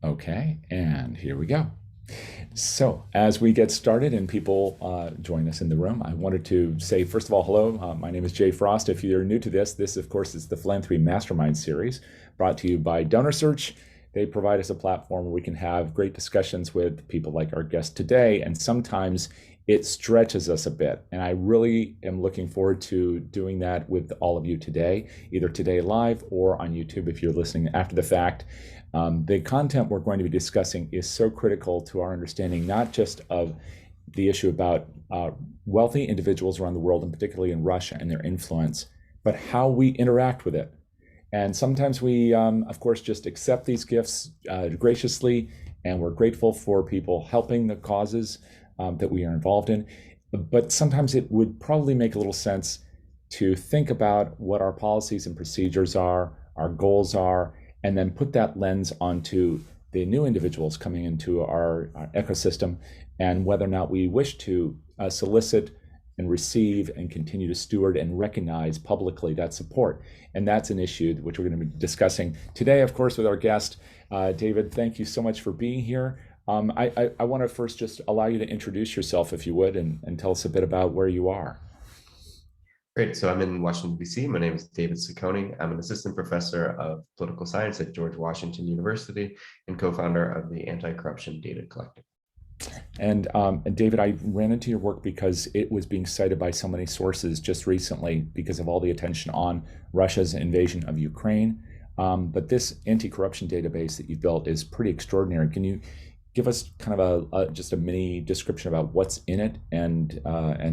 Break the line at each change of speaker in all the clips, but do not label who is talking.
Okay, and here we go. So, as we get started and people join us in the room, I wanted to say, first of all, hello. My name is Jay Frost. If you're new to this, of course, is the Philanthropy Mastermind series brought to you by DonorSearch. They provide us a platform where we can have great discussions with people like our guest today, and sometimes it stretches us a bit. And I really am looking forward to doing that with all of you today, either today live or on YouTube if you're listening after the fact. The content we're going to be discussing is so critical to our understanding, not just of the issue about wealthy individuals around the world, and particularly in Russia and their influence, but how we interact with it. And sometimes we, of course, just accept these gifts graciously, and we're grateful for people helping the causes that we are involved in. But sometimes it would probably make a little sense to think about what our policies and procedures are, our goals are, and then put that lens onto the new individuals coming into our ecosystem, and whether or not we wish to solicit and receive and continue to steward and recognize publicly that support. And that's an issue which we're going to be discussing today, of course, with our guest. David, thank you so much for being here. I want to first just allow you to introduce yourself, if you would, and tell us a bit about where you are.
Great. So I'm in Washington, D.C. My name is David Szakonyi. I'm an assistant professor of political science at George Washington University and co-founder of the AntiCorruption Data Collective.
And David, I ran into your work because it was being cited by so many sources just recently because of all the attention on Russia's invasion of Ukraine. But this anti-corruption database that you've built is pretty extraordinary. Can you give us kind of just a mini description about what's in it and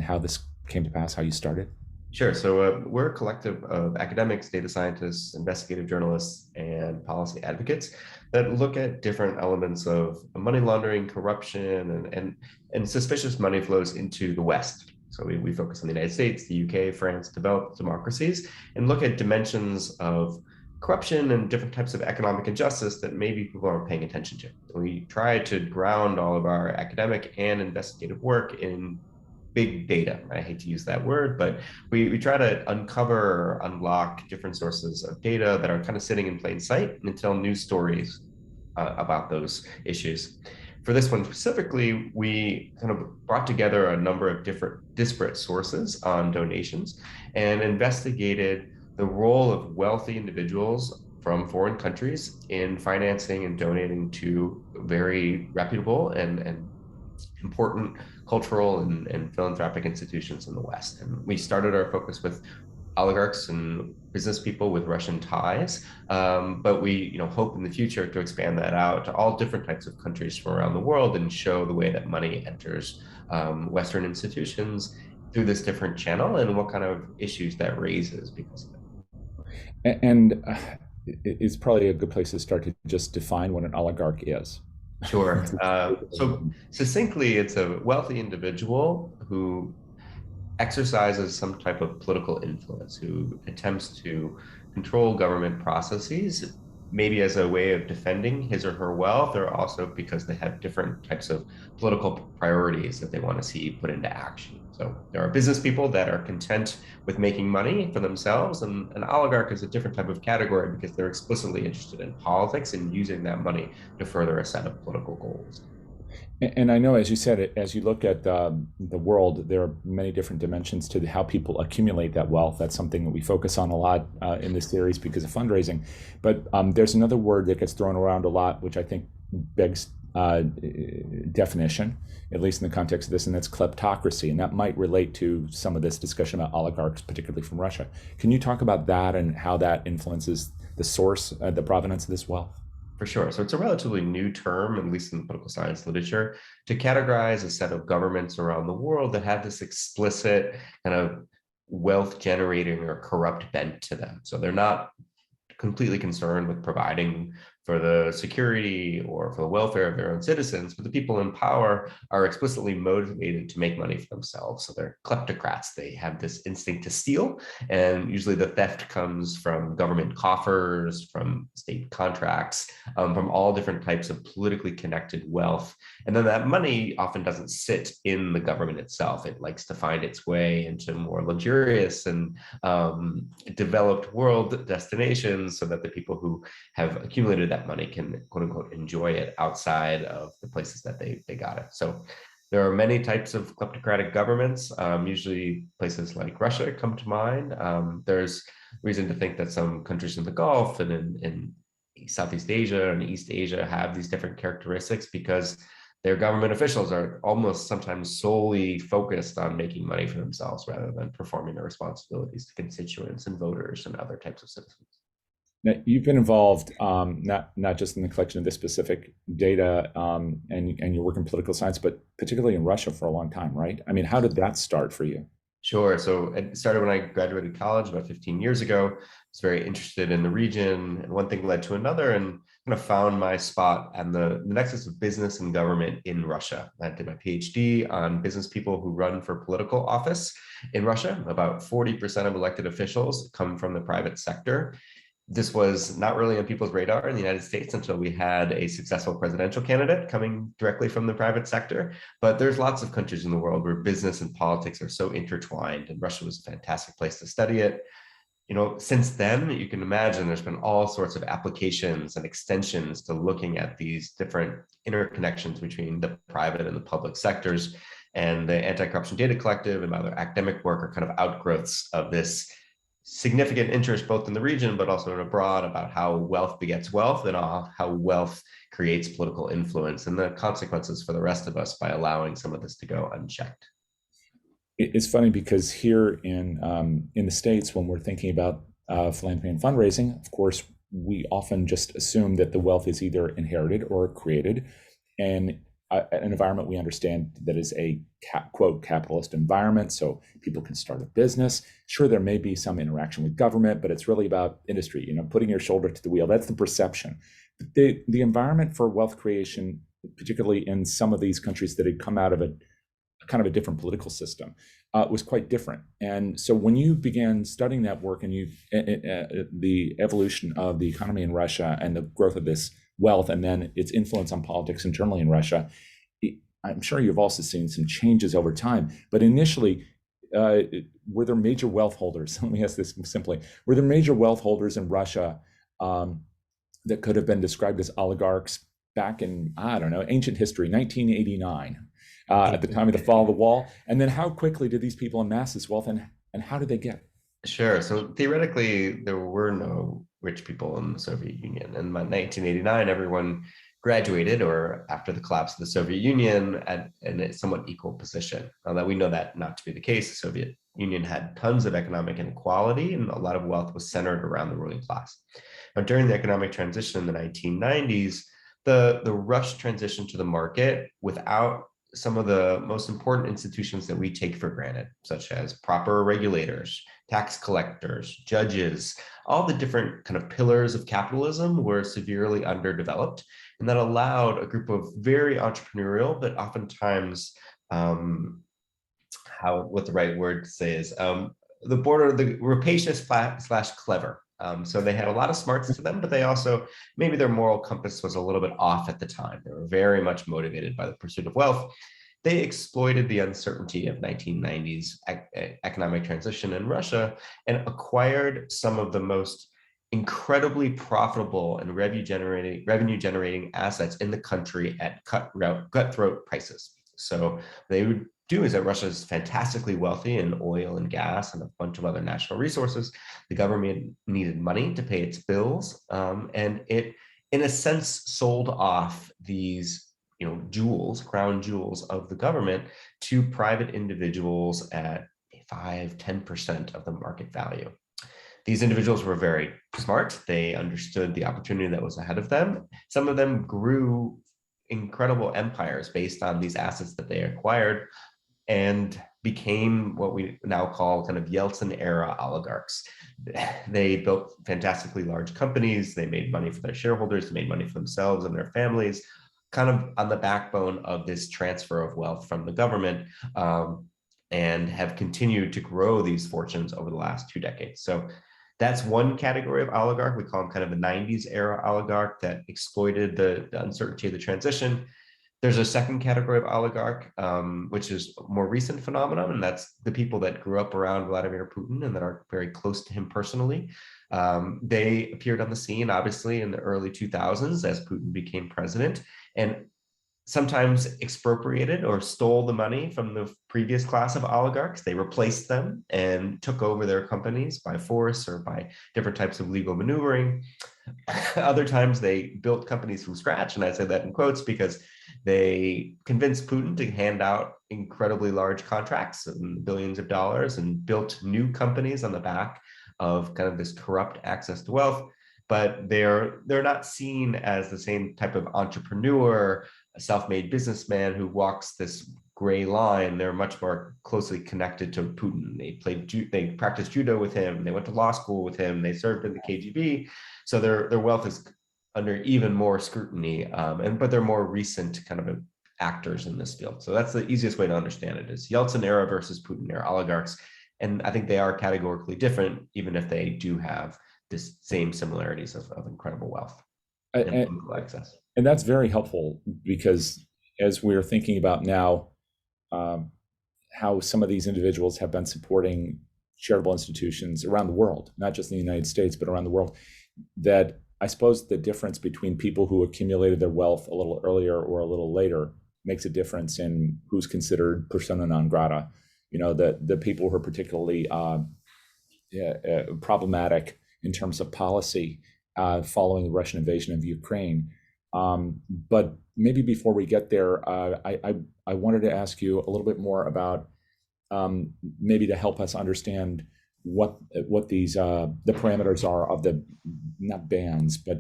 how this came to pass, how you started?
Sure. So we're a collective of academics, data scientists, investigative journalists, and policy advocates that look at different elements of money laundering, corruption, and suspicious money flows into the West. So we focus on the United States, the UK, France, developed democracies, and look at dimensions of corruption and different types of economic injustice that maybe people aren't paying attention to. We try to ground all of our academic and investigative work in big data. I hate to use that word, but we try to uncover or unlock different sources of data that are kind of sitting in plain sight and tell news stories about those issues. For this one specifically, we kind of brought together a number of different disparate sources on donations and investigated the role of wealthy individuals from foreign countries in financing and donating to very reputable and important cultural and philanthropic institutions in the West. And we started our focus with oligarchs and business people with Russian ties, but we hope in the future to expand that out to all different types of countries from around the world and show the way that money enters Western institutions through this different channel and what kind of issues that raises because of
it. And it's probably a good place to start to just define what an oligarch is.
Sure. So succinctly, it's a wealthy individual who exercises some type of political influence, who attempts to control government processes, maybe as a way of defending his or her wealth, or also because they have different types of political priorities that they want to see put into action. So there are business people that are content with making money for themselves, and an oligarch is a different type of category because they're explicitly interested in politics and using that money to further a set of political goals.
And I know, as you said, as you look at the world, there are many different dimensions to how people accumulate that wealth. That's something that we focus on a lot in this series because of fundraising. But there's another word that gets thrown around a lot, which I think begs definition, at least in the context of this, and that's kleptocracy. And that might relate to some of this discussion about oligarchs, particularly from Russia. Can you talk about that and how that influences the source, the provenance of this wealth?
For sure. So it's a relatively new term, at least in the political science literature, to categorize a set of governments around the world that have this explicit kind of wealth generating or corrupt bent to them. So they're not completely concerned with providing for the security or for the welfare of their own citizens, but the people in power are explicitly motivated to make money for themselves. So they're kleptocrats. They have this instinct to steal, and usually the theft comes from government coffers, from state contracts, from all different types of politically connected wealth. And then that money often doesn't sit in the government itself. It likes to find its way into more luxurious and developed world destinations so that the people who have accumulated that money can, quote unquote, enjoy it outside of the places that they got it. So there are many types of kleptocratic governments. Usually places like Russia come to mind. There's reason to think that some countries in the Gulf and in Southeast Asia and East Asia have these different characteristics because their government officials are almost sometimes solely focused on making money for themselves rather than performing their responsibilities to constituents and voters and other types of citizens.
Now, you've been involved not just in the collection of this specific data and your work in political science, but particularly in Russia for a long time, right? I mean, how did that start for you?
Sure. So it started when I graduated college about 15 years ago. I was very interested in the region, and one thing led to another, and kind of found my spot and the nexus of business and government in Russia. I did my PhD on business people who run for political office in Russia. About 40% of elected officials come from the private sector. This was not really on people's radar in the United States until we had a successful presidential candidate coming directly from the private sector. But there's lots of countries in the world where business and politics are so intertwined, and Russia was a fantastic place to study it. Since then, you can imagine there's been all sorts of applications and extensions to looking at these different interconnections between the private and the public sectors. And the Anti-Corruption Data Collective and other academic work are kind of outgrowths of this significant interest both in the region but also in abroad about how wealth begets wealth and how wealth creates political influence and the consequences for the rest of us by allowing some of this to go unchecked.
It's funny because here in the States, when we're thinking about philanthropy and fundraising, of course, we often just assume that the wealth is either inherited or created, and an environment we understand that is a quote capitalist environment, so people can start a business. Sure, there may be some interaction with government, but it's really about industry, putting your shoulder to the wheel. That's the perception. The environment for wealth creation, particularly in some of these countries that had come out of a kind of a different political system, was quite different. And so when you began studying that work and the evolution of the economy in Russia and the growth of this wealth and then its influence on politics internally in Russia, I'm sure you've also seen some changes over time. But initially, were there major wealth holders? Let me ask this simply. Were there major wealth holders in Russia that could have been described as oligarchs back in, I don't know, ancient history, 1989, at the time of the fall of the wall? And then how quickly did these people amass this wealth and how did they get it?
Sure. So theoretically, there were no rich people in the Soviet Union. And by 1989, everyone graduated, or after the collapse of the Soviet Union, in a somewhat equal position. Although we know that not to be the case. The Soviet Union had tons of economic inequality, and a lot of wealth was centered around the ruling class. Now, during the economic transition in the 1990s, the rushed transition to the market without some of the most important institutions that we take for granted, such as proper regulators, tax collectors, judges, all the different kind of pillars of capitalism were severely underdeveloped. And that allowed a group of very entrepreneurial, but oftentimes, what the right word to say is, the rapacious slash clever. So they had a lot of smarts to them, but they also, maybe their moral compass was a little bit off at the time. They were very much motivated by the pursuit of wealth. They exploited the uncertainty of 1990s economic transition in Russia and acquired some of the most incredibly profitable and revenue generating assets in the country at cutthroat prices. So they would do is that Russia is fantastically wealthy in oil and gas and a bunch of other national resources. The government needed money to pay its bills, and it, in a sense, sold off these crown jewels of the government to private individuals at 5-10% of the market value. These individuals were very smart. They understood the opportunity that was ahead of them. Some of them grew incredible empires based on these assets that they acquired and became what we now call kind of Yeltsin era oligarchs. They built fantastically large companies. They made money for their shareholders, they made money for themselves and their families, kind of on the backbone of this transfer of wealth from the government, and have continued to grow these fortunes over the last 2 decades. So that's one category of oligarch. We call them kind of the 90s era oligarch that exploited the uncertainty of the transition. There's a second category of oligarch, which is a more recent phenomenon, and that's the people that grew up around Vladimir Putin and that are very close to him personally. They appeared on the scene, obviously, in the early 2000s as Putin became president, and sometimes expropriated or stole the money from the previous class of oligarchs. They replaced them and took over their companies by force or by different types of legal maneuvering. Other times they built companies from scratch, and I say that in quotes because they convinced Putin to hand out incredibly large contracts and billions of dollars and built new companies on the back of kind of this corrupt access to wealth. But they're not seen as the same type of entrepreneur, a self-made businessman who walks this gray line. They're much more closely connected to Putin. They practiced judo with him. They went to law school with him. They served in the KGB. So their wealth is under even more scrutiny, but they're more recent kind of actors in this field. So that's the easiest way to understand it: is Yeltsin era versus Putin era oligarchs. And I think they are categorically different, even if they do have this same similarities of incredible wealth and political access.
And that's very helpful, because as we're thinking about now, how some of these individuals have been supporting charitable institutions around the world, not just in the United States, but around the world, that I suppose the difference between people who accumulated their wealth a little earlier or a little later makes a difference in who's considered persona non grata. The people who are particularly problematic in terms of policy following the Russian invasion of Ukraine. But maybe before we get there, I wanted to ask you a little bit more about maybe to help us understand what these the parameters are of the, not bans, but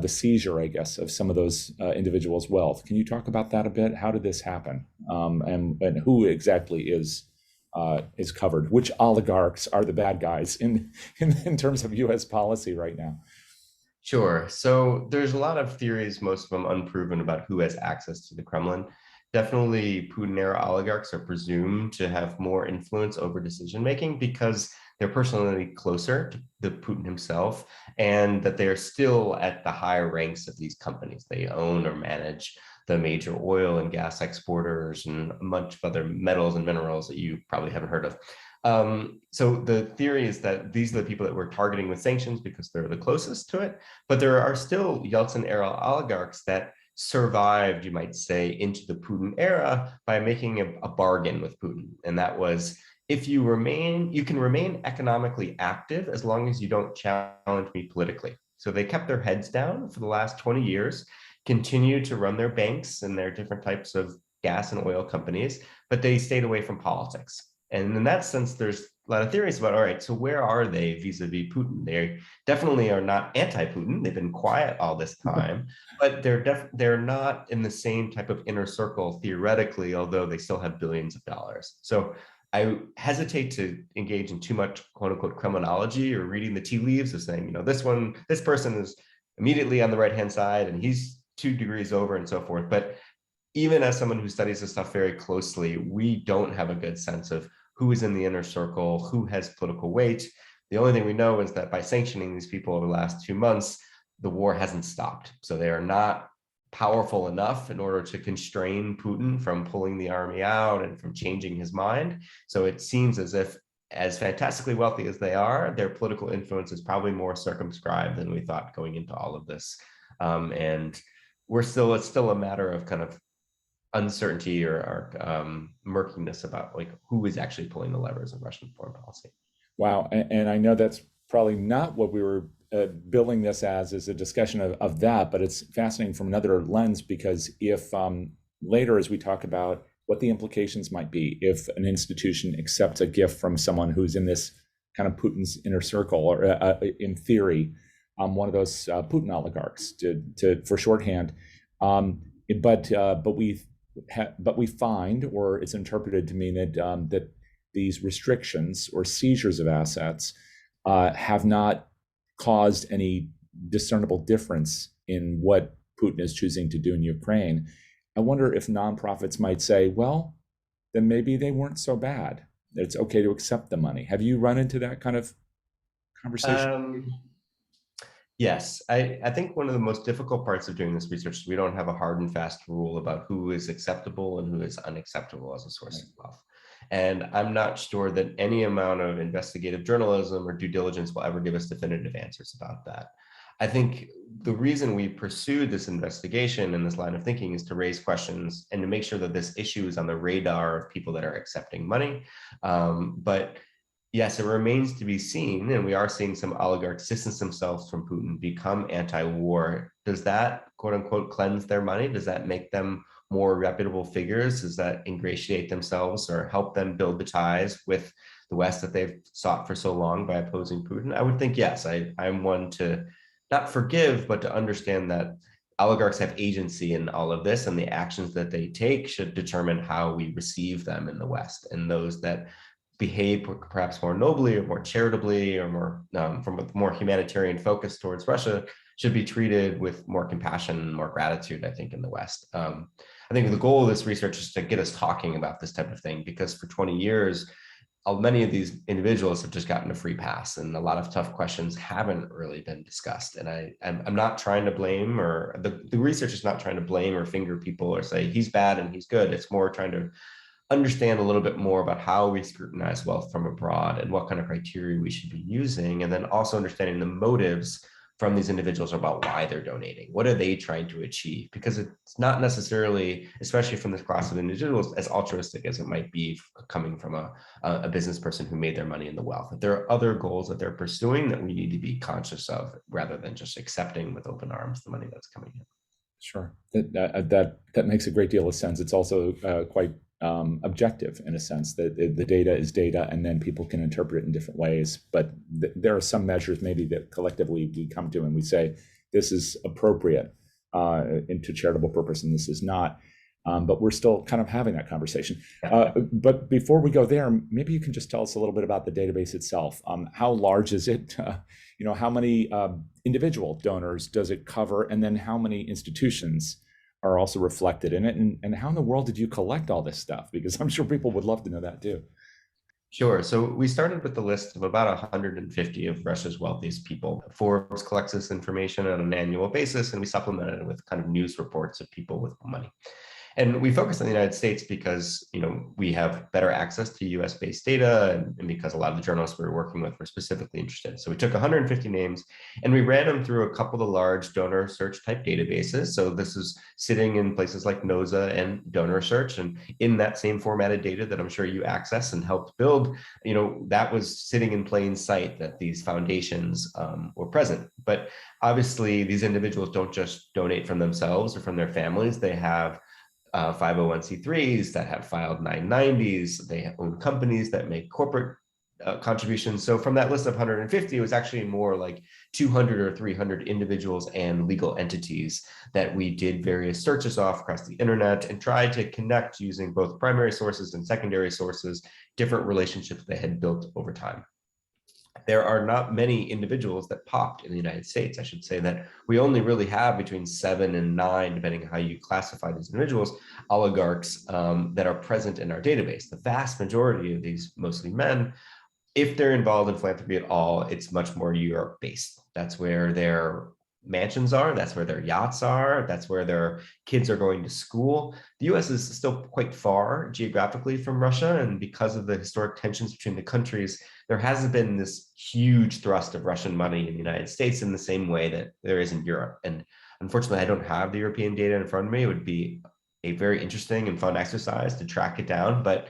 the seizure, I guess, of some of those individuals' wealth. Can you talk about that a bit? How did this happen, and who exactly is covered? Which oligarchs are the bad guys in terms of U.S. policy right now?
Sure. So there's a lot of theories, most of them unproven, about who has access to the Kremlin. Definitely Putin-era oligarchs are presumed to have more influence over decision-making because they're personally closer to Putin himself, and that they're still at the higher ranks of these companies. They own or manage the major oil and gas exporters and a bunch of other metals and minerals that you probably haven't heard of. So the theory is that these are the people that we're targeting with sanctions because they're the closest to it, but there are still Yeltsin-era oligarchs that survived, you might say, into the Putin era by making a bargain with Putin. And that was, if you can remain economically active as long as you don't challenge me politically. So they kept their heads down for the last 20 years, continued to run their banks and their different types of gas and oil companies, but they stayed away from politics. And in that sense, there's a lot of theories about, all right, so where are they vis-a-vis Putin? They definitely are not anti-Putin. They've been quiet all this time, but they're not in the same type of inner circle theoretically, although they still have billions of dollars. So I hesitate to engage in too much quote unquote criminology or reading the tea leaves of saying, this person is immediately on the right-hand side and he's 2 degrees over and so forth. But even as someone who studies this stuff very closely, we don't have a good sense of who is in the inner circle, who has political weight. The only thing we know is that by sanctioning these people over the last 2 months, the war hasn't stopped. So they are not powerful enough in order to constrain Putin from pulling the army out and from changing his mind. So it seems as if, as fantastically wealthy as they are, their political influence is probably more circumscribed than we thought going into all of this. And it's still a matter of kind of uncertainty or murkiness about like who is actually pulling the levers of Russian foreign policy.
Wow, and I know that's probably not what we were billing this as a discussion of that, but it's fascinating from another lens, because if later, as we talk about what the implications might be if an institution accepts a gift from someone who's in this kind of Putin's inner circle, or in theory, one of those Putin oligarchs, for shorthand, but we find, or it's interpreted to mean that these restrictions or seizures of assets have not caused any discernible difference in what Putin is choosing to do in Ukraine. I wonder if nonprofits might say, well, then maybe they weren't so bad. It's okay to accept the money. Have you run into that kind of conversation?
Yes, I think one of the most difficult parts of doing this research is we don't have a hard and fast rule about who is acceptable and who is unacceptable as a source
Right.
of wealth. And I'm not sure that any amount of investigative journalism or due diligence will ever give us definitive answers about that. I think the reason we pursued this investigation and this line of thinking is to raise questions and to make sure that this issue is on the radar of people that are accepting money. But yes, it remains to be seen, and we are seeing some oligarchs distance themselves from Putin, become anti-war. Does that, quote unquote, cleanse their money? Does that make them more reputable figures? Does that ingratiate themselves or help them build the ties with the West that they've sought for so long by opposing Putin? I would think yes. I'm one to not forgive, but to understand that oligarchs have agency in all of this, and the actions that they take should determine how we receive them in the West. And those that behave perhaps more nobly or more charitably or more from a more humanitarian focus towards Russia should be treated with more compassion and more gratitude, I think, in the West. I think the goal of this research is to get us talking about this type of thing, because for 20 years, many of these individuals have just gotten a free pass, and a lot of tough questions haven't really been discussed. And I'm not trying to blame, or the research is not trying to blame or finger people or say he's bad and he's good. It's more trying to understand a little bit more about how we scrutinize wealth from abroad and what kind of criteria we should be using, and then also understanding the motives from these individuals about why they're donating. What are they trying to achieve? Because it's not necessarily, especially from this class of individuals, as altruistic as it might be coming from a business person who made their money in the wealth. There are other goals that they're pursuing that we need to be conscious of, rather than just accepting with open arms the money that's coming in.
Sure, that makes a great deal of sense. It's also quite objective in a sense that the data is data, and then people can interpret it in different ways. But there are some measures maybe that collectively we come to and we say this is appropriate into charitable purpose, and this is not. But we're still kind of having that conversation. But before we go there, maybe you can just tell us a little bit about the database itself. How large is it? How many individual donors does it cover? And then how many institutions are also reflected in it? And how in the world did you collect all this stuff? Because I'm sure people would love to know that too.
Sure. So we started with a list of about 150 of Russia's wealthiest people. Forbes collects this information on an annual basis, and we supplement it with kind of news reports of people with money. And we focus on the United States because, we have better access to US-based data, and because a lot of the journalists we were working with were specifically interested. So we took 150 names and we ran them through a couple of large DonorSearch type databases. So this is sitting in places like NOSA and DonorSearch, and in that same formatted data that I'm sure you access and helped build, that was sitting in plain sight that these foundations were present. But obviously, these individuals don't just donate from themselves or from their families. They have 501c3s that have filed 990s. They own companies that make corporate contributions. So from that list of 150, it was actually more like 200 or 300 individuals and legal entities that we did various searches off across the internet and tried to connect using both primary sources and secondary sources, different relationships they had built over time. There are not many individuals that popped in the United States. I should say that we only really have between 7 and 9, depending on how you classify these individuals, oligarchs that are present in our database. The vast majority of these, mostly men, if they're involved in philanthropy at all, it's much more Europe-based. That's where their mansions are. That's where their yachts are. That's where their kids are going to school. The US is still quite far geographically from Russia. And because of the historic tensions between the countries, there hasn't been this huge thrust of Russian money in the United States in the same way that there is in Europe. And unfortunately, I don't have the European data in front of me. It would be a very interesting and fun exercise to track it down. But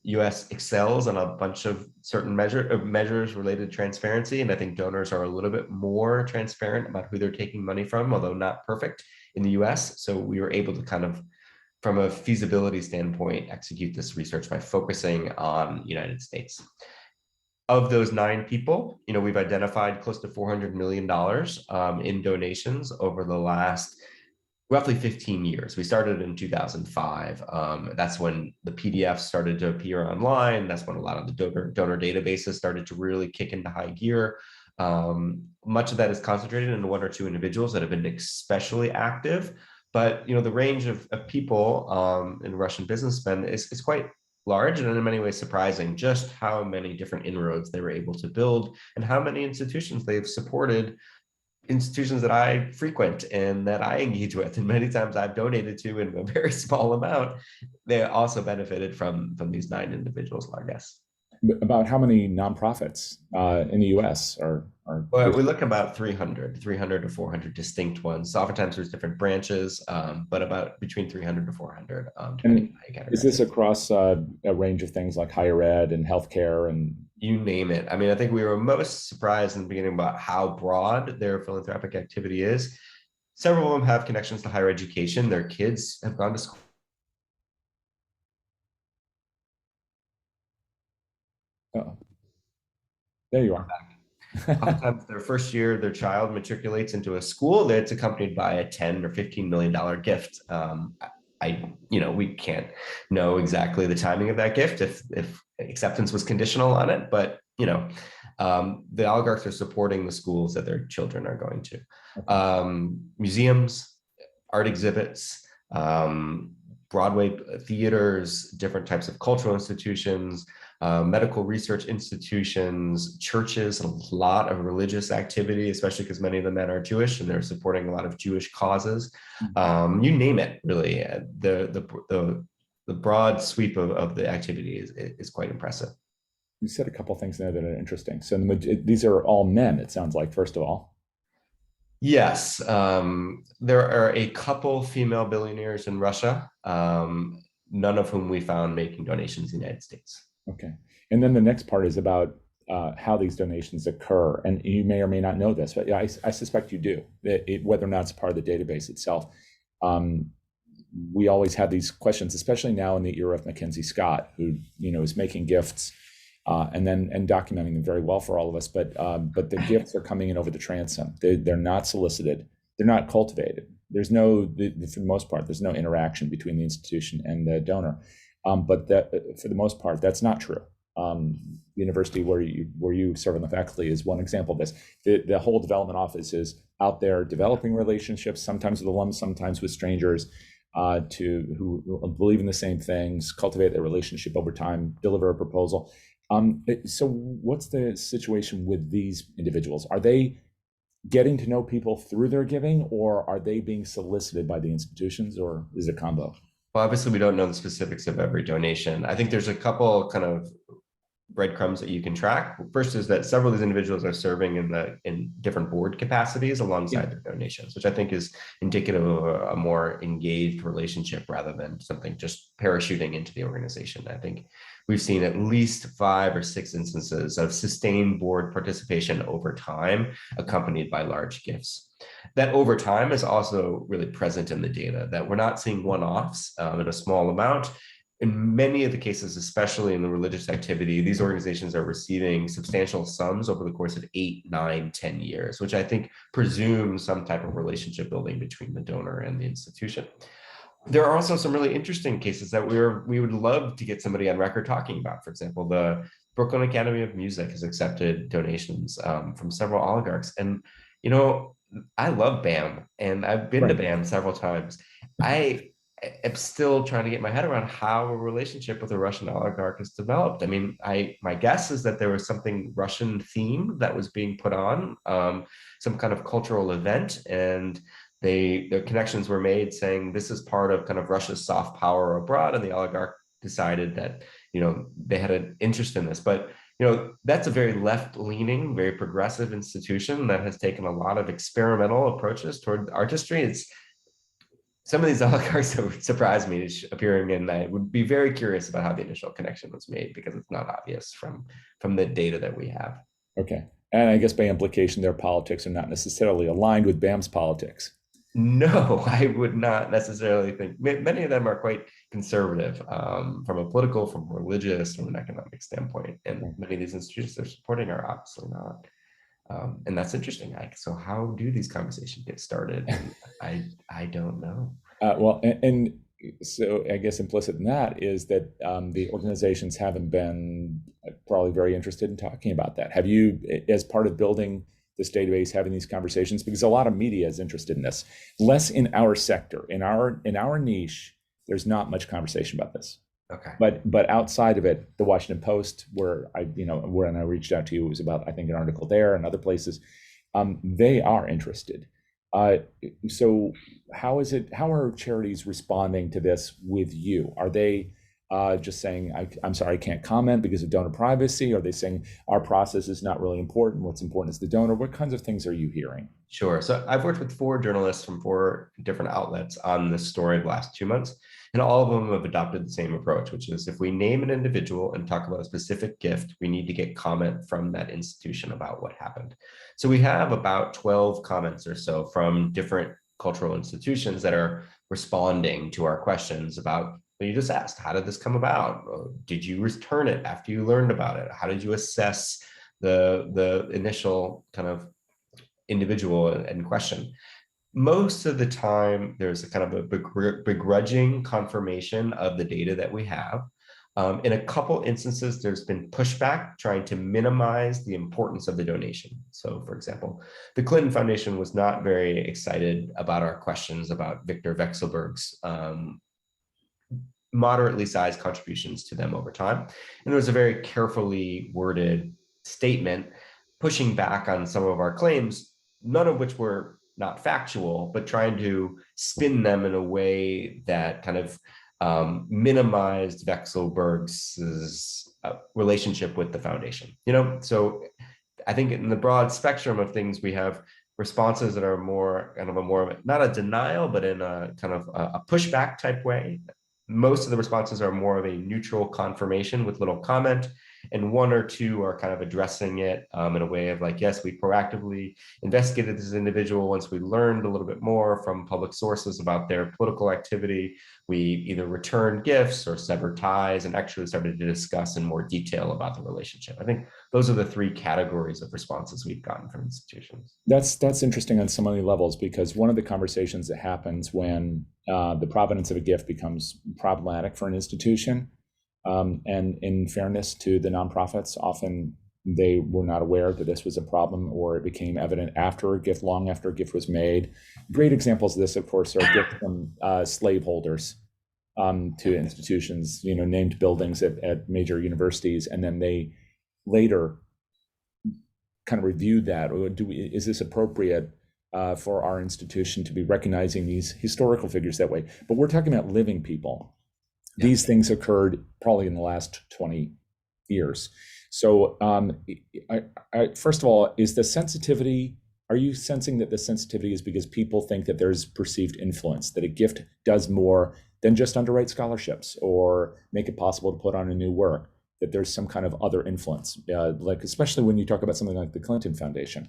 US excels on a bunch of certain measures related to transparency. And I think donors are a little bit more transparent about who they're taking money from, although not perfect in the US. So we were able to kind of, from a feasibility standpoint, execute this research by focusing on the United States. Of those 9 people, we've identified close to $400 million in donations over the last roughly 15 years. We started in 2005. That's when the PDFs started to appear online. That's when a lot of the donor databases started to really kick into high gear. Much of that is concentrated in 1 or 2 individuals that have been especially active. But the range of people in Russian businessmen is quite large, and in many ways surprising just how many different inroads they were able to build and how many institutions they've supported institutions that I frequent and that I engage with, and many times I've donated to in a very small amount, they also benefited from these 9 individuals, I guess.
About how many nonprofits in the U.S. are
Well, we look about 300 to 400 distinct ones. So oftentimes there's different branches, but about between 300 to 400, depending
and
on how you
is
categorize
this
it.
across a range of things like higher ed and healthcare and
You name it. I mean, I think we were most surprised in the beginning about how broad their philanthropic activity is. Several of them have connections to higher education. Their kids have gone to school.
oh, there you are.
Oftentimes, their first year, their child matriculates into a school that's accompanied by a $10 or $15 million gift. We can't know exactly the timing of that gift if acceptance was conditional on it, but the oligarchs are supporting the schools that their children are going to. Museums, art exhibits, Broadway theaters, different types of cultural institutions, medical research institutions, churches, a lot of religious activity, especially because many of the men are Jewish and they're supporting a lot of Jewish causes. You name it, really. The broad sweep of the activity is quite impressive.
You said a couple of things there that are interesting. So these are all men, it sounds like, first of all.
Yes, there are a couple female billionaires in Russia, none of whom we found making donations in the United States.
Okay. And then the next part is about how these donations occur. And you may or may not know this, but I suspect you do, whether or not it's part of the database itself. We always have these questions, especially now in the era of Mackenzie Scott, who is making gifts and documenting them very well for all of us. But the gifts are coming in over the transom. They're not solicited. They're not cultivated. There's for the most part, there's no interaction between the institution and the donor. But for the most part, that's not true. The university where you serve on the faculty is one example of this. The whole development office is out there developing relationships, sometimes with alums, sometimes with strangers, who believe in the same things, cultivate their relationship over time, deliver a proposal. So what's the situation with these individuals? Are they getting to know people through their giving, or are they being solicited by the institutions, or is it a combo?
Well, obviously, we don't know the specifics of every donation. I think there's a couple kind of breadcrumbs that you can track. First is that several of these individuals are serving in different board capacities alongside their donations, which I think is indicative of a more engaged relationship rather than something just parachuting into the organization. I think we've seen at least 5 or 6 instances of sustained board participation over time, accompanied by large gifts. That over time is also really present in the data, that we're not seeing one-offs in a small amount. In many of the cases, especially in the religious activity, these organizations are receiving substantial sums over the course of 8, 9, 10 years, which I think presumes some type of relationship building between the donor and the institution. There are also some really interesting cases that we would love to get somebody on record talking about. For example, the Brooklyn Academy of Music has accepted donations from several oligarchs. And, I love BAM, and I've been to BAM several times. I'm still trying to get my head around how a relationship with a Russian oligarch is developed. I mean, my guess is that there was something Russian themed that was being put on, some kind of cultural event, and their connections were made saying this is part of kind of Russia's soft power abroad, and the oligarch decided that they had an interest in this. But that's a very left-leaning, very progressive institution that has taken a lot of experimental approaches toward artistry. It's some of these oligarchs that would surprise me appearing in. I would be very curious about how the initial connection was made, because it's not obvious from the data that we have.
Okay. And I guess by implication, their politics are not necessarily aligned with BAM's politics.
No, I would not necessarily think. Many of them are quite conservative from a political, from religious, from an economic standpoint. And many of these institutions they're supporting are obviously not. And that's interesting. So how do these conversations get started? And I don't know.
And so I guess implicit in that is that the organizations haven't been probably very interested in talking about that. Have you, as part of building this database, having these conversations? Because a lot of media is interested in this. Less in our sector, in our niche, there's not much conversation about this.
Okay.
But outside of it, the Washington Post, when I reached out to you, it was about, I think, an article there and other places. they are interested. So how are charities responding to this with you? Are they just saying, I'm sorry, I can't comment because of donor privacy? Are they saying our process is not really important? What's important is the donor? What kinds of things are you hearing?
Sure. So I've worked with 4 journalists from 4 different outlets on this story the last 2 months, and all of them have adopted the same approach, which is if we name an individual and talk about a specific gift, we need to get comment from that institution about what happened. So we have about 12 comments or so from different cultural institutions that are responding to our questions about, well, you just asked, how did this come about? Did you return it after you learned about it? How did you assess the initial kind of individual in question? Most of the time, there's a kind of a begrudging confirmation of the data that we have. In a couple instances, there's been pushback trying to minimize the importance of the donation. So, for example, the Clinton Foundation was not very excited about our questions about Victor Vekselberg's moderately sized contributions to them over time. And there was a very carefully worded statement pushing back on some of our claims, none of which were not factual, but trying to spin them in a way that kind of minimized Vekselberg's relationship with the foundation. So I think in the broad spectrum of things, we have responses that are more kind of not a denial, but in a kind of a pushback type way. Most of the responses are more of a neutral confirmation with little comment, and 1 or 2 are kind of addressing it in a way of like, yes, we proactively investigated this individual once we learned a little bit more from public sources about their political activity. We either returned gifts or severed ties and actually started to discuss in more detail about the relationship. I think those are the 3 categories of responses we've gotten from institutions.
That's interesting on so many levels, because one of the conversations that happens when the provenance of a gift becomes problematic for an institution, and in fairness to the nonprofits, often they were not aware that this was a problem, or it became evident after a gift, long after a gift was made. Great examples of this, of course, are gifts from slaveholders to institutions, named buildings at major universities, and then they later kind of reviewed that. Or is this appropriate for our institution to be recognizing these historical figures that way? But we're talking about living people. Yeah. These things occurred probably in the last 20 years. So first of all, is the sensitivity, are you sensing that the sensitivity is because people think that there's perceived influence, that a gift does more than just underwrite scholarships or make it possible to put on a new work, that there's some kind of other influence, like especially when you talk about something like the Clinton Foundation?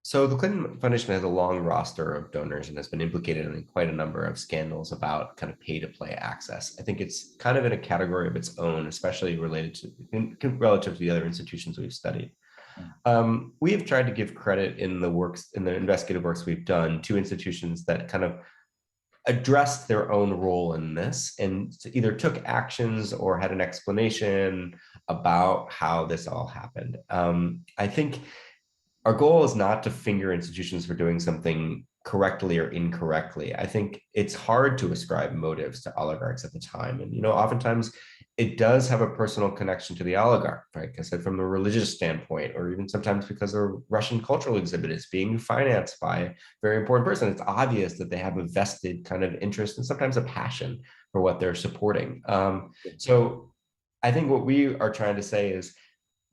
So the Clinton Foundation has a long roster of donors and has been implicated in quite a number of scandals about kind of pay-to-play access. I think it's kind of in a category of its own, especially related to relative to the other institutions we've studied. We have tried to give credit in the investigative works we've done to institutions that kind of addressed their own role in this and either took actions or had an explanation about how this all happened. I think our goal is not to finger institutions for doing something correctly or incorrectly. I think it's hard to ascribe motives to oligarchs at the time. And, oftentimes it does have a personal connection to the oligarch, right? Like I said, from a religious standpoint, or even sometimes because a Russian cultural exhibit is being financed by a very important person. It's obvious that they have a vested kind of interest and sometimes a passion for what they're supporting. So I think what we are trying to say is,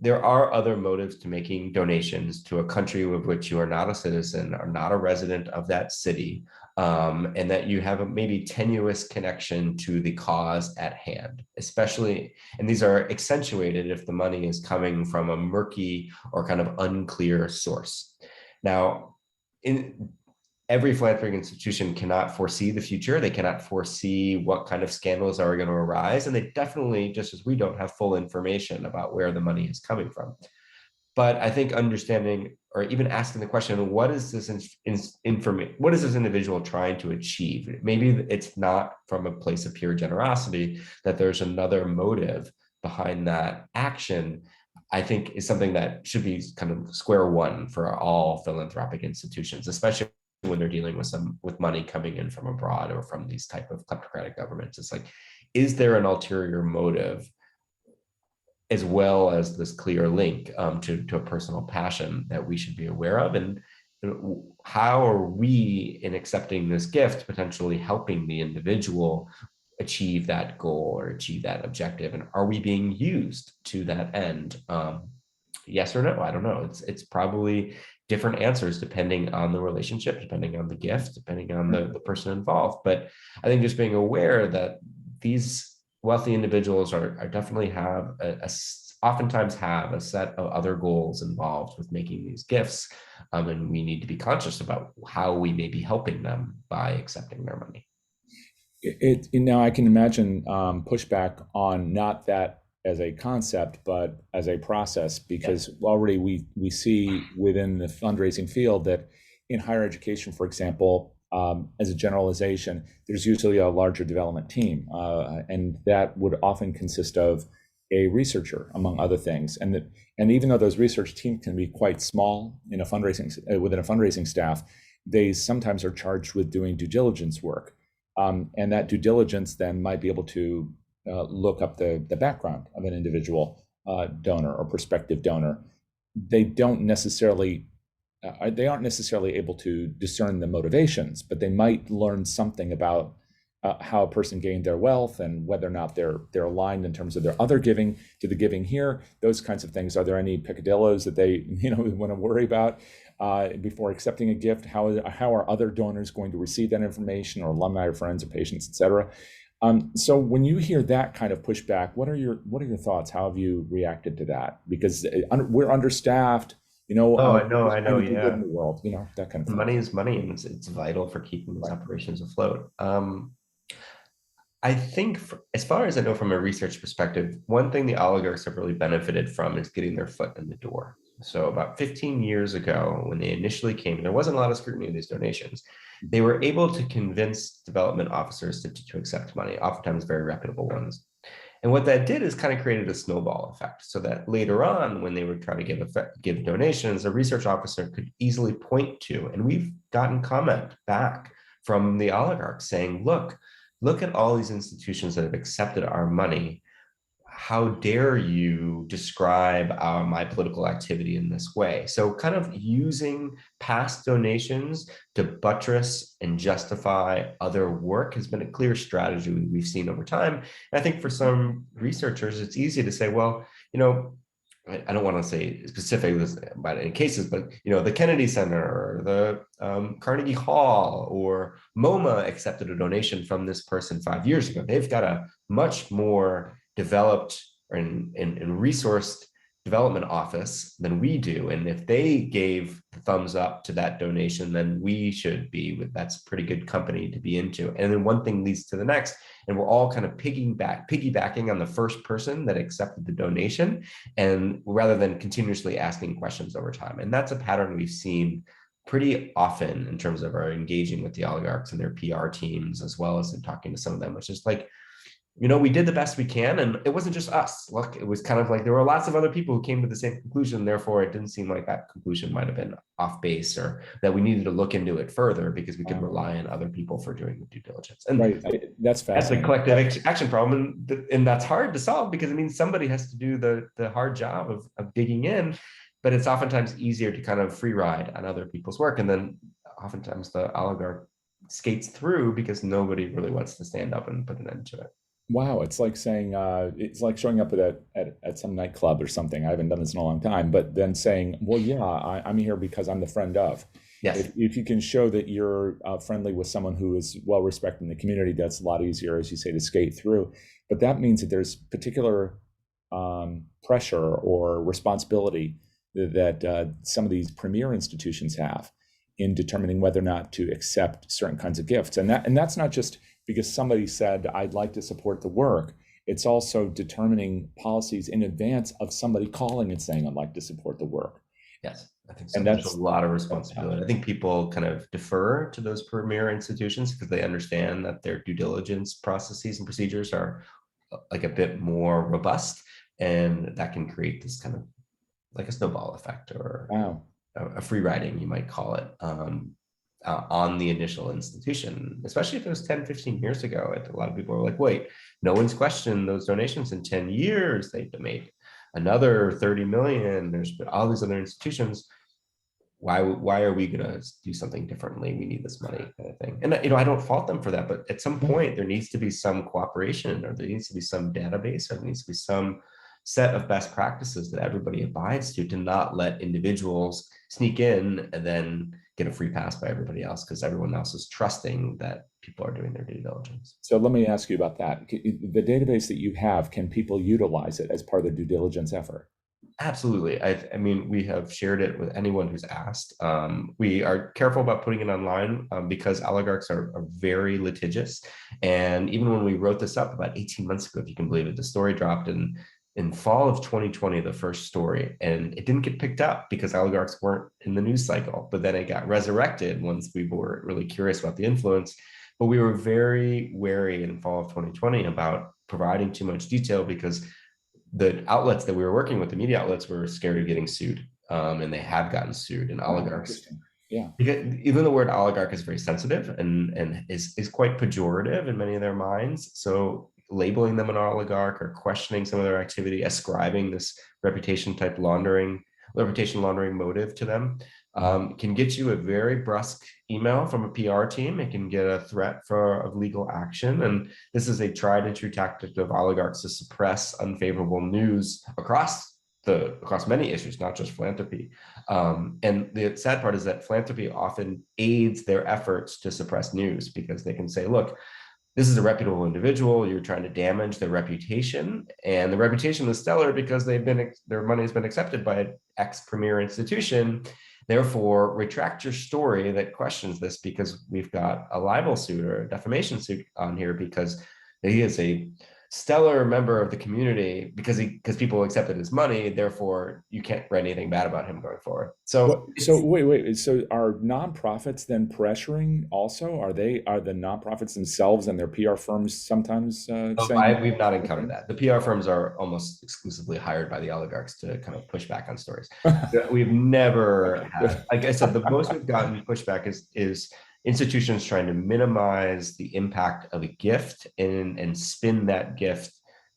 there are other motives to making donations to a country of which you are not a citizen or not a resident of that city, and that you have a maybe tenuous connection to the cause at hand, especially, and these are accentuated if the money is coming from a murky or kind of unclear source. Now, every philanthropic institution cannot foresee the future. They cannot foresee what kind of scandals are going to arise. And they definitely, just as we don't, have full information about where the money is coming from. But I think understanding, or even asking the question, what is this what is this individual trying to achieve? Maybe it's not from a place of pure generosity, that there's another motive behind that action, I think is something that should be kind of square one for all philanthropic institutions, especially when they're dealing with money coming in from abroad or from these type of kleptocratic governments. It's like, is there an ulterior motive as well as this clear link to a personal passion that we should be aware of. And how are we, in accepting this gift, potentially helping the individual achieve that goal or achieve that objective? And are we being used to that end? Yes or no? I don't know. It's probably different answers depending on the relationship, depending on the gift, depending on the person involved. But I think just being aware that these wealthy individuals are definitely have oftentimes have a set of other goals involved with making these gifts, and we need to be conscious about how we may be helping them by accepting their money.
Now I can imagine pushback on not that as a concept, but as a process, because already we see within the fundraising field that in higher education, for example, as a generalization, there's usually a larger development team, and that would often consist of a researcher, among other things. And even though those research teams can be quite small in a fundraising within a fundraising staff, they sometimes are charged with doing due diligence work. And that due diligence then might be able to look up the background of an individual donor or prospective donor. They aren't necessarily able to discern the motivations, but they might learn something about how a person gained their wealth and whether or not they're aligned in terms of their other giving to the giving here. Those kinds of things. Are there any peccadillos that they want to worry about before accepting a gift? How are other donors going to receive that information, or alumni or friends or patients, et cetera? So when you hear that kind of pushback, what are your thoughts? How have you reacted to that? Because we're understaffed.
I know,
good in
yeah.
the world, that kind of thing.
Money is money, and it's vital for keeping these operations afloat. I think, as far as I know from a research perspective, one thing the oligarchs have really benefited from is getting their foot in the door. So about 15 years ago, when they initially came, there wasn't a lot of scrutiny of these donations. They were able to convince development officers to accept money, oftentimes very reputable ones. And what that did is kind of created a snowball effect, so that later on, when they would try to give donations, a research officer could easily point to, and we've gotten comment back from the oligarchs saying, look at all these institutions that have accepted our money. How dare you describe my political activity in this way? So kind of using past donations to buttress and justify other work has been a clear strategy we've seen over time. And I think for some researchers, it's easy to say, well, I don't want to say specific about any cases, but the Kennedy Center or the Carnegie Hall or MoMA accepted a donation from this person 5 years ago. They've got a much more developed and resourced development office than we do. And if they gave the thumbs up to that donation, then we should be that's a pretty good company to be into. And then one thing leads to the next, and we're all kind of piggybacking on the first person that accepted the donation, and rather than continuously asking questions over time. And that's a pattern we've seen pretty often in terms of our engaging with the oligarchs and their PR teams, as well as in talking to some of them, which is like, we did the best we can, and it wasn't just us. Look, it was kind of like there were lots of other people who came to the same conclusion. Therefore, it didn't seem like that conclusion might have been off base, or that we needed to look into it further because we could rely on other people for doing the due diligence. And
that's fascinating.
That's a collective action problem, and that's hard to solve because it means somebody has to do the hard job of digging in. But it's oftentimes easier to kind of free ride on other people's work, and then oftentimes the oligarch skates through because nobody really wants to stand up and put an end to it.
Wow, it's like saying it's like showing up at some nightclub or something. I haven't done this in a long time, but then saying, "Well, yeah, I'm here because I'm the friend of."
Yes.
If you can show that you're friendly with someone who is well respected in the community, that's a lot easier, as you say, to skate through. But that means that there's particular pressure or responsibility that some of these premier institutions have in determining whether or not to accept certain kinds of gifts, and that's not just because somebody said, I'd like to support the work. It's also determining policies in advance of somebody calling and saying, I'd like to support the work.
Yes, I think so. And that's a lot of responsibility. I think people kind of defer to those premier institutions because they understand that their due diligence processes and procedures are like a bit more robust, and that can create this kind of like a snowball effect, or a free riding, you might call it, on the initial institution, especially if it was 10, 15 years ago. A lot of people were like, wait, no one's questioned those donations in 10 years they've made. another 30 million. There's been all these other institutions. Why are we going to do something differently? We need this money, kind of thing. And I don't fault them for that, but at some point there needs to be some cooperation, or there needs to be some database, or there needs to be some set of best practices that everybody abides to not let individuals sneak in and then get a free pass by everybody else because everyone else is trusting that people are doing their due diligence.
So let me ask you about that. The database that you have, can people utilize it as part of their due diligence effort?
Absolutely. I mean, we have shared it with anyone who's asked. We are careful about putting it online because oligarchs are very litigious. And even when we wrote this up about 18 months ago, if you can believe it, the story dropped in fall of 2020, the first story, and it didn't get picked up because oligarchs weren't in the news cycle. But then it got resurrected once we were really curious about the influence. But we were very wary in fall of 2020 about providing too much detail because the outlets that we were working with, the media outlets, were scared of getting sued, and they have gotten sued. And oligarchs,
yeah,
because even the word oligarch is very sensitive and is quite pejorative in many of their minds. So labeling them an oligarch or questioning some of their activity, ascribing this reputation laundering motive to them, can get you a very brusque email from a PR team. It can get a threat of legal action. And this is a tried and true tactic of oligarchs to suppress unfavorable news across many issues, not just philanthropy. And the sad part is that philanthropy often aids their efforts to suppress news because they can say, look, this is a reputable individual. You're trying to damage their reputation, and the reputation is stellar because their money has been accepted by an ex-premier institution. Therefore, retract your story that questions this because we've got a libel suit or a defamation suit on here because he is a stellar member of the community because people accepted his money. Therefore, you can't write anything bad about him going forward. So
wait. So are nonprofits then pressuring also? Are the nonprofits themselves and their PR firms sometimes saying?
we've not encountered that. The PR firms are almost exclusively hired by the oligarchs to kind of push back on stories. We've never had, like I said, the most we've gotten pushback is institutions trying to minimize the impact of a gift and spin that gift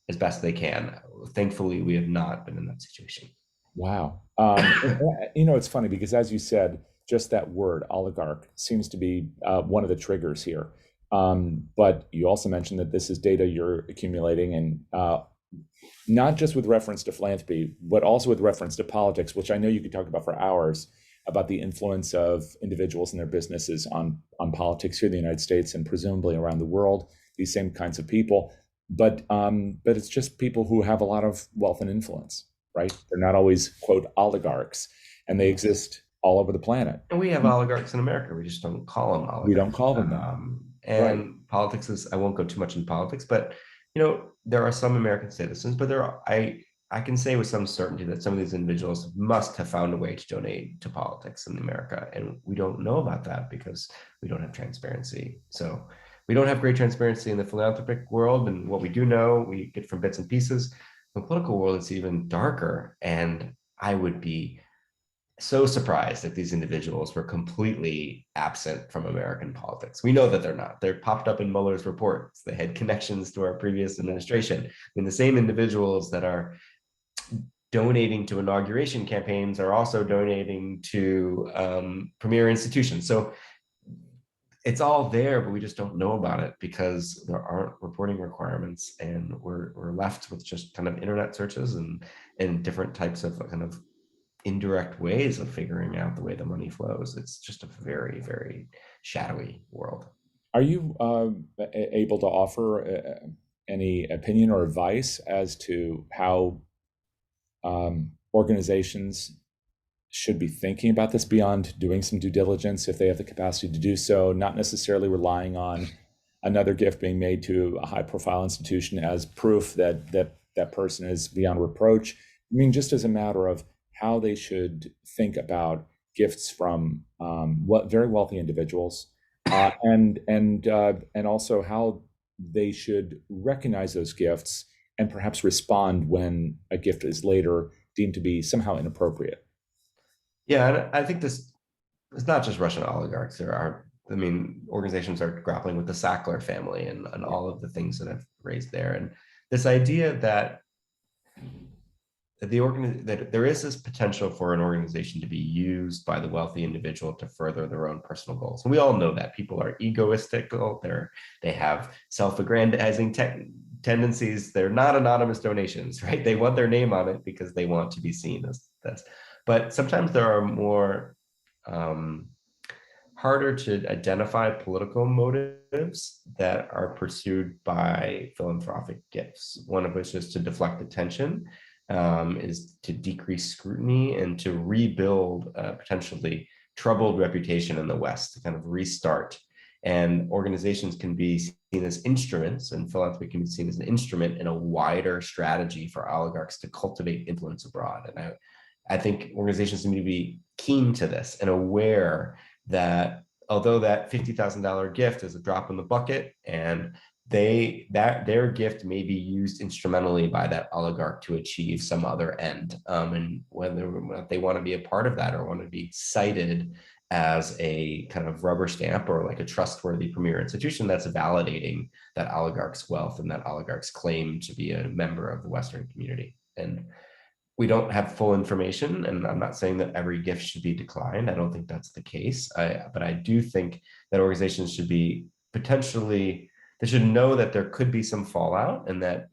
as best they can. Thankfully, we have not been in that situation.
Wow. It's funny because, as you said, just that word oligarch seems to be one of the triggers here. But you also mentioned that this is data you're accumulating, and not just with reference to philanthropy, but also with reference to politics, which I know you could talk about for hours, about the influence of individuals and their businesses on politics here in the United States and presumably around the world, these same kinds of people. But it's just people who have a lot of wealth and influence, right? They're not always, quote, oligarchs, and they exist all over the planet.
And we have oligarchs in America. We just don't call them oligarchs.
We don't call them that.
And right. Politics is, I won't go too much into politics, but there are some American citizens, but I can say with some certainty that some of these individuals must have found a way to donate to politics in America. And we don't know about that because we don't have transparency. So we don't have great transparency in the philanthropic world. And what we do know, we get from bits and pieces. In the political world, it's even darker. And I would be so surprised if these individuals were completely absent from American politics. We know that they're not. They're popped up in Mueller's reports. They had connections to our previous administration. I mean, the same individuals that are donating to inauguration campaigns are also donating to premier institutions. So it's all there, but we just don't know about it because there aren't reporting requirements, and we're left with just kind of internet searches and different types of kind of indirect ways of figuring out the way the money flows. It's just a very, very shadowy world.
Are you able to offer any opinion or advice as to how organizations should be thinking about this beyond doing some due diligence if they have the capacity to do so, not necessarily relying on another gift being made to a high-profile institution as proof that that person is beyond reproach? I mean, just as a matter of how they should think about gifts from very wealthy individuals, and also how they should recognize those gifts and perhaps respond when a gift is later deemed to be somehow inappropriate.
Yeah, and I think this is not just Russian oligarchs. Organizations are grappling with the Sackler family and all of the things that have raised there. And this idea that that there is this potential for an organization to be used by the wealthy individual to further their own personal goals. And we all know that people are egoistical. They have self-aggrandizing tendencies. They're not anonymous donations, right? They want their name on it because they want to be seen as this. But sometimes there are more harder to identify political motives that are pursued by philanthropic gifts. One of which is to deflect attention, is to decrease scrutiny and to rebuild a potentially troubled reputation in the West, to kind of restart. And organizations can be seen as instruments, and philanthropy can be seen as an instrument in a wider strategy for oligarchs to cultivate influence abroad. And I think organizations need to be keen to this and aware that although that $50,000 gift is a drop in the bucket, and their gift may be used instrumentally by that oligarch to achieve some other end, and whether they want to be a part of that or want to be cited as a kind of rubber stamp or like a trustworthy premier institution that's validating that oligarch's wealth and that oligarch's claim to be a member of the Western community. And we don't have full information, and I'm not saying that every gift should be declined. I don't think that's the case. But I do think that organizations should be potentially, they should know that there could be some fallout, and that,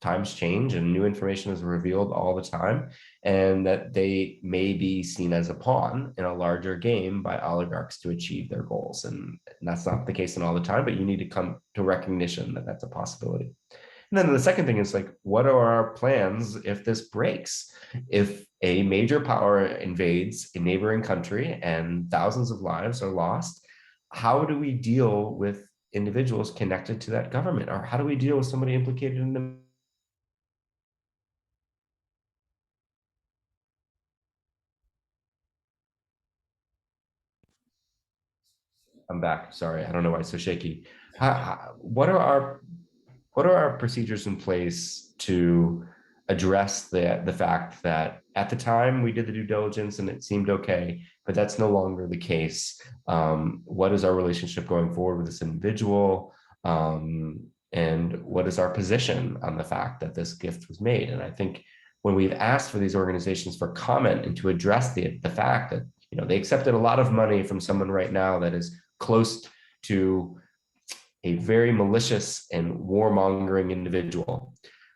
times change and new information is revealed all the time, and that they may be seen as a pawn in a larger game by oligarchs to achieve their goals. And that's not the case in all the time, but you need to come to recognition that that's a possibility. And then the second thing is like, what are our plans if this breaks? If a major power invades a neighboring country and thousands of lives are lost, how do we deal with individuals connected to that government? Or how do we deal with somebody implicated in the I'm back. Sorry, I don't know why it's so shaky. What are our procedures in place to address the fact that at the time we did the due diligence and it seemed okay, but that's no longer the case? What is our relationship going forward with this individual? And what is our position on the fact that this gift was made? And I think when we've asked for these organizations for comment and to address the fact that they accepted a lot of money from someone right now that is close to a very malicious and warmongering individual.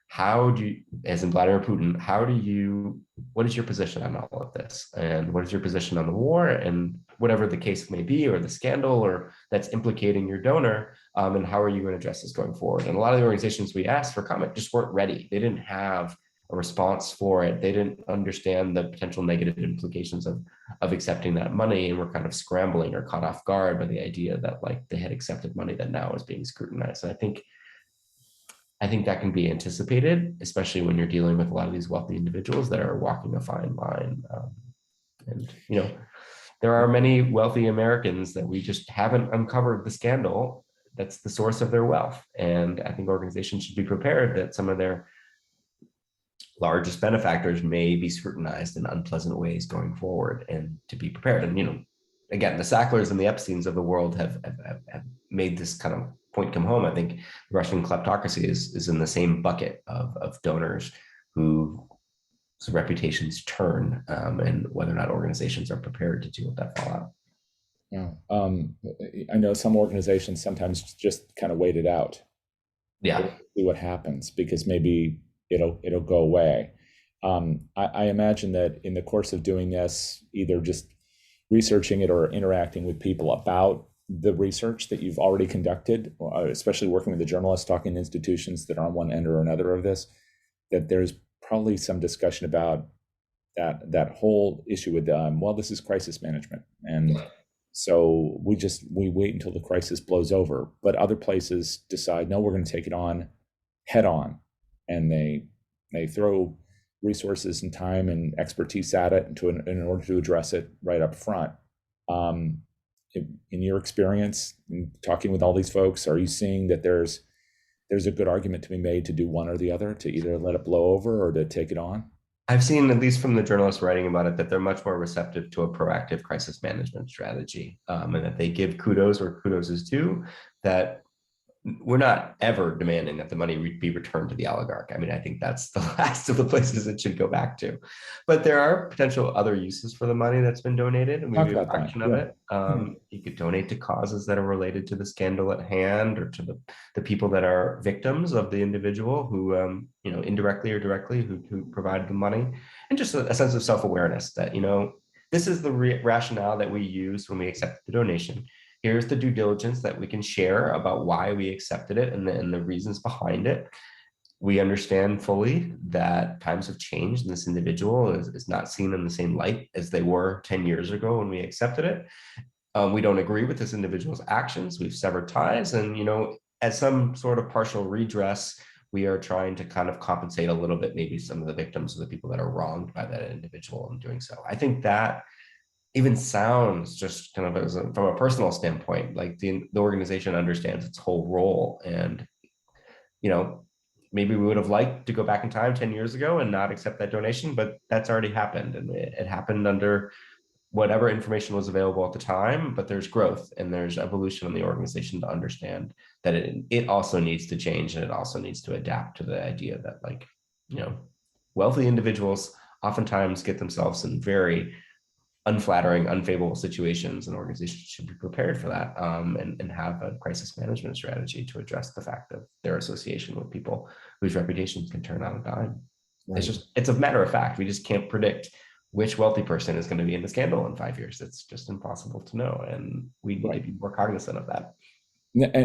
How do you, as in Vladimir Putin, what is your position on all of this? And what is your position on the war, and whatever the case may be, or the scandal or that's implicating your donor, and how are you going to address this going forward? And a lot of the organizations we asked for comment just weren't ready. They didn't have a response for it. They didn't understand the potential negative implications of accepting that money, and were kind of scrambling or caught off guard by the idea that like they had accepted money that now is being scrutinized. And I think that can be anticipated, especially when you're dealing with a lot of these wealthy individuals that are walking a fine line. And there are many wealthy Americans that we just haven't uncovered the scandal that's the source of their wealth. And I think organizations should be prepared that some of their largest benefactors may be scrutinized in unpleasant ways going forward, and to be prepared. And, again, the Sacklers and the Epsteins of the world have made this kind of point come home. I think Russian kleptocracy is in the same bucket of donors whose reputations turn, and whether or not organizations are prepared to deal with that fallout.
Yeah. I know some organizations sometimes just kind of wait it out.
Yeah.
See what happens, because maybe it'll go away. I imagine that in the course of doing this, either just researching it or interacting with people about the research that you've already conducted, especially working with the journalists, talking to institutions that are on one end or another of this, that there's probably some discussion about that whole issue with this is crisis management, and so we wait until the crisis blows over. But other places decide, no, we're going to take it on head on, and they throw resources and time and expertise at it in order to address it right up front. In your experience, in talking with all these folks, are you seeing that there's a good argument to be made to do one or the other, to either let it blow over or to take it on?
I've seen, at least from the journalists writing about it, that they're much more receptive to a proactive crisis management strategy, and that they give kudos where kudos is due, that we're not ever demanding that the money be returned to the oligarch. I mean, I think that's the last of the places it should go back to. But there are potential other uses for the money that's been donated, and
Talk
maybe a
about that.
fraction of
Yeah.
it.
Hmm.
You could donate to causes that are related to the scandal at hand, or to the people that are victims of the individual who, indirectly or directly, who provided the money, and just a sense of self-awareness that, this is the rationale that we use when we accept the donation. Here's the due diligence that we can share about why we accepted it, and the reasons behind it. We understand fully that times have changed, and this individual is not seen in the same light as they were 10 years ago when we accepted it. We don't agree with this individual's actions. We've severed ties, and, as some sort of partial redress, we are trying to kind of compensate a little bit, maybe some of the victims, of the people that are wronged by that individual in doing so. I think that even sounds, just kind of from a personal standpoint, like the organization understands its whole role. And, you know, maybe we would have liked to go back in time 10 years ago and not accept that donation, but that's already happened. And it happened under whatever information was available at the time, but there's growth and there's evolution in the organization to understand that it also needs to change, and it also needs to adapt to the idea that, like, wealthy individuals oftentimes get themselves in very unflattering, unfavorable situations, and organizations should be prepared for that, and have a crisis management strategy to address the fact of their association with people whose reputations can turn on a dime.
Right.
It's a matter of fact. We just can't predict which wealthy person is going to be in the scandal in 5 years. It's just impossible to know, and we need to be more cognizant of that.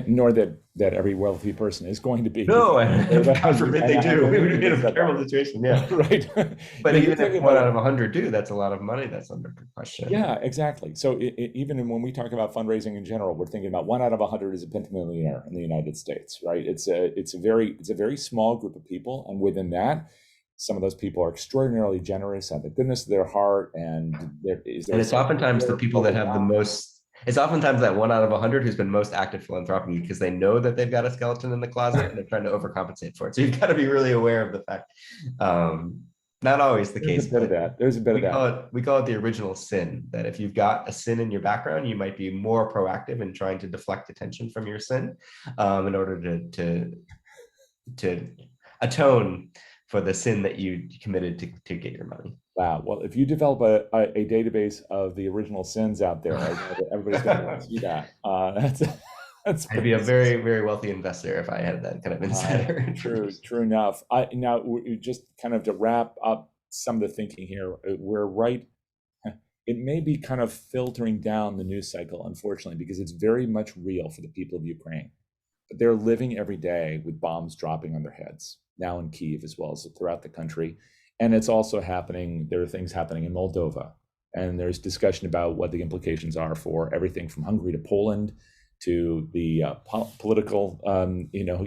Nor that every wealthy person is going to be.
No, and God forbid they do. We would be in a terrible
That.
situation. Yeah.
Right.
But
No,
even if 1 out of 100 do, that's a lot of money that's under question.
yeah, exactly. So even when we talk about fundraising in general, we're thinking about 1 out of 100 is a pentamillionaire in the United States, right? It's a very small group of people, and within that, some of those people are extraordinarily generous out of the goodness of their heart, and
it's oftentimes the people that have the most. It's oftentimes that 1 out of 100 who's been most active philanthropically, because they know that they've got a skeleton in the closet and they're trying to overcompensate for it. So you've got to be really aware of the fact. Not always the case.
There's a bit of that. There's a bit of that.
We call it the original sin. That if you've got a sin in your background, you might be more proactive in trying to deflect attention from your sin, in order to atone for the sin that you committed to get your money.
Wow. Well, if you develop a database of the original sins out there, I know that everybody's going to want to see that. That's
I'd be a very, very wealthy investor if I had that kind of insider.
True enough. Now, just kind of to wrap up some of the thinking here, we're right. It may be kind of filtering down the news cycle, unfortunately, because it's very much real for the people of Ukraine. But they're living every day with bombs dropping on their heads, now in Kyiv as well as throughout the country. And it's also happening, there are things happening in Moldova. And there's discussion about what the implications are for everything from Hungary to Poland, to the political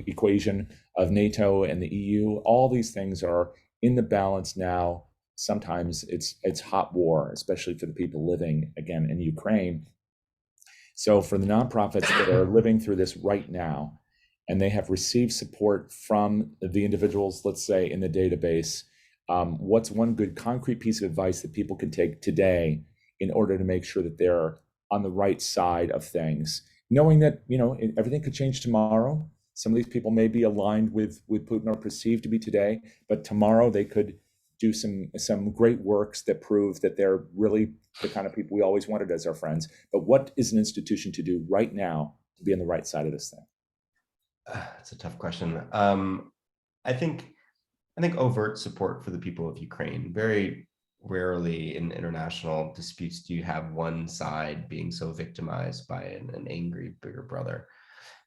equation of NATO and the EU. All these things are in the balance now. Sometimes it's hot war, especially for the people living, again, in Ukraine. So for the nonprofits that are living through this right now, and they have received support from the individuals, let's say, in the database, what's one good concrete piece of advice that people can take today in order to make sure that they're on the right side of things, knowing that everything could change tomorrow? Some of these people may be aligned with Putin or perceived to be today, but tomorrow they could do some great works that prove that they're really the kind of people we always wanted as our friends. But what is an institution to do right now to be on the right side of this thing?
That's a tough question. I think overt support for the people of Ukraine. Very rarely in international disputes do you have one side being so victimized by an angry bigger brother.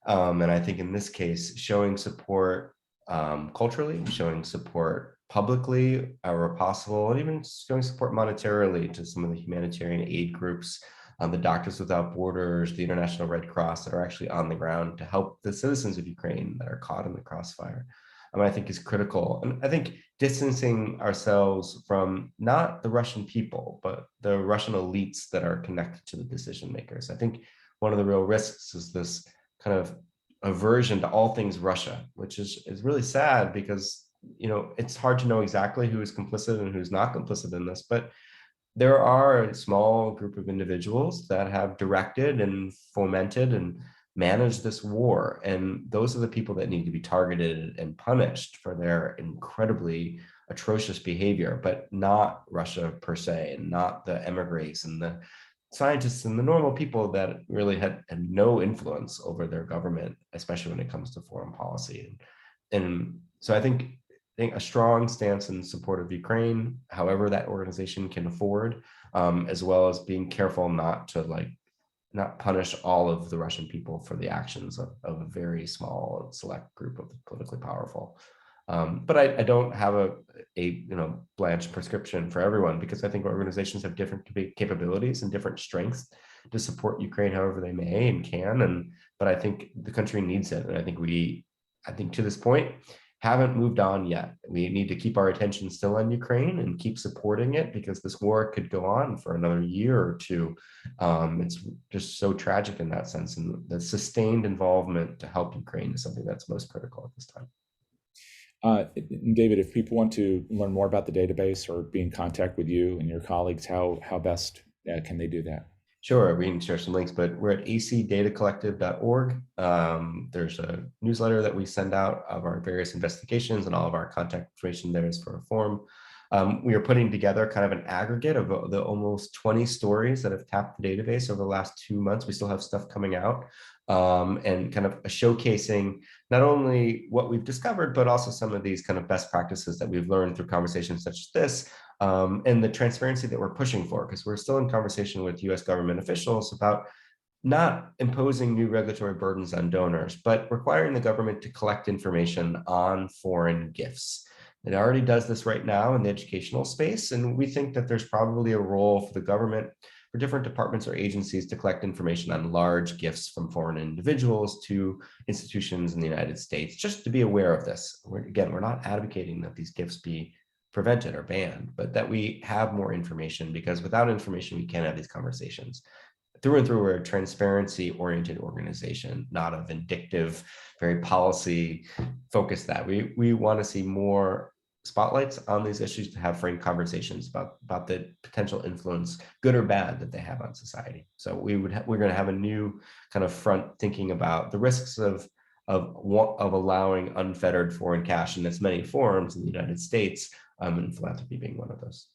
And I think in this case, showing support culturally, showing support publicly where possible, and even showing support monetarily to some of the humanitarian aid groups, the Doctors Without Borders, the International Red Cross, that are actually on the ground to help the citizens of Ukraine that are caught in the crossfire, I think is critical. And I think distancing ourselves from not the Russian people, but the Russian elites that are connected to the decision makers. I think one of the real risks is this kind of aversion to all things Russia, which is really sad, because it's hard to know exactly who is complicit and who's not complicit in this. But there are a small group of individuals that have directed and fomented and manage this war. And those are the people that need to be targeted and punished for their incredibly atrocious behavior, but not Russia per se, and not the emigres and the scientists and the normal people that really had no influence over their government, especially when it comes to foreign policy. And so I think a strong stance in support of Ukraine, however that organization can afford, as well as being careful not to not punish all of the Russian people for the actions of a very small select group of the politically powerful. But I don't have a blanche prescription for everyone, because I think organizations have different capabilities and different strengths to support Ukraine however they may and can. But I think the country needs it, and I think to this point haven't moved on yet. We need to keep our attention still on Ukraine and keep supporting it, because this war could go on for another year or two. It's just so tragic in that sense, and the sustained involvement to help Ukraine is something that's most critical at this time.
David, if people want to learn more about the database or be in contact with you and your colleagues, how best can they do that?
Sure, we can share some links, but we're at acdatacollective.org. There's a newsletter that we send out of our various investigations, and all of our contact information there is for a form. We are putting together kind of an aggregate of the almost 20 stories that have tapped the database over the last 2 months. We still have stuff coming out, and kind of showcasing not only what we've discovered, but also some of these kind of best practices that we've learned through conversations such as this, and the transparency that we're pushing for, because we're still in conversation with US government officials about not imposing new regulatory burdens on donors, but requiring the government to collect information on foreign gifts. It already does this right now in the educational space, and we think that there's probably a role for the government, for different departments or agencies, to collect information on large gifts from foreign individuals to institutions in the United States, just to be aware of this. We're not advocating that these gifts be prevented or banned, but that we have more information, because without information, we can't have these conversations. Through and through, we're a transparency-oriented organization, not a vindictive, very policy-focused that. We want to see more spotlights on these issues, to have frank conversations about the potential influence, good or bad, that they have on society. So we're going to have a new kind of front thinking about the risks of allowing unfettered foreign cash in its many forms in the United States, and philanthropy being one of those.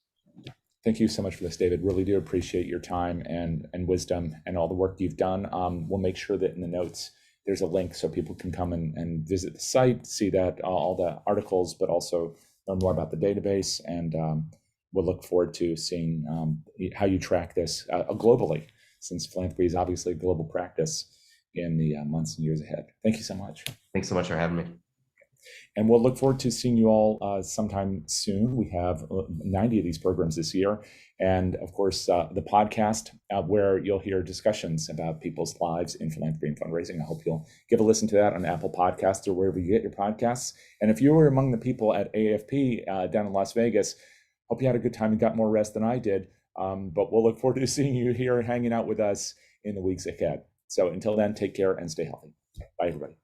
Thank you so much for this, David. Really do appreciate your time and wisdom and all the work you've done. We'll make sure that in the notes there's a link so people can come and visit the site, see that all the articles, but also learn more about the database. And we'll look forward to seeing how you track this globally, since philanthropy is obviously a global practice in the months and years ahead. Thank you so much.
Thanks so much for having me.
And we'll look forward to seeing you all sometime soon. We have 90 of these programs this year. And of course, the podcast where you'll hear discussions about people's lives in philanthropy and fundraising. I hope you'll give a listen to that on Apple Podcasts or wherever you get your podcasts. And if you were among the people at AFP down in Las Vegas, hope you had a good time and got more rest than I did. But we'll look forward to seeing you here hanging out with us in the weeks ahead. So until then, take care and stay healthy. Bye, everybody.